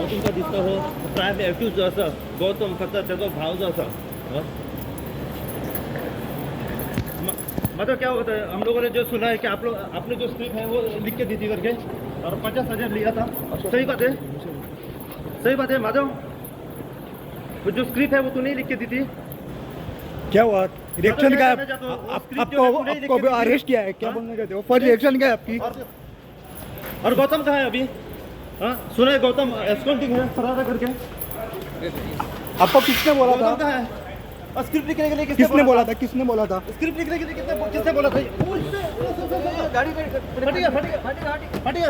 तुमचा दिसतो हो प्रायम एक्टिव्ह जो असं गौतम खत्तर त्याचा भाव जो असा मतलब क्या होता है, हम लोगों ने जो सुना है कि आप लोग आपने जो स्क्रिप्ट है वो लिख के दी थी करके और 50,000 लिया था। सही बात है, सही बात है माधव, वो जो स्क्रिप्ट है वो तू नहीं लिख के दी थी। क्या हुआ रिएक्शन क्या है? आपको अरेस्ट किया है, क्या बोलना चाहते हो? फर्स्ट रिएक्शन क्या है आपकी? और गौतम कहाँ है अभी? हाँ सुना है गौतम एस्कॉर्टिंग है फरार करके। आपको किसने बोला था? गौतम कहाँ है? और स्क्रिप्ट लिखने के लिए किसने बोला था? किसने बोला था? स्क्रिप्ट लिखने के लिए किसने बोला था? गाड़ी फटिया फटिया फटिया फटिया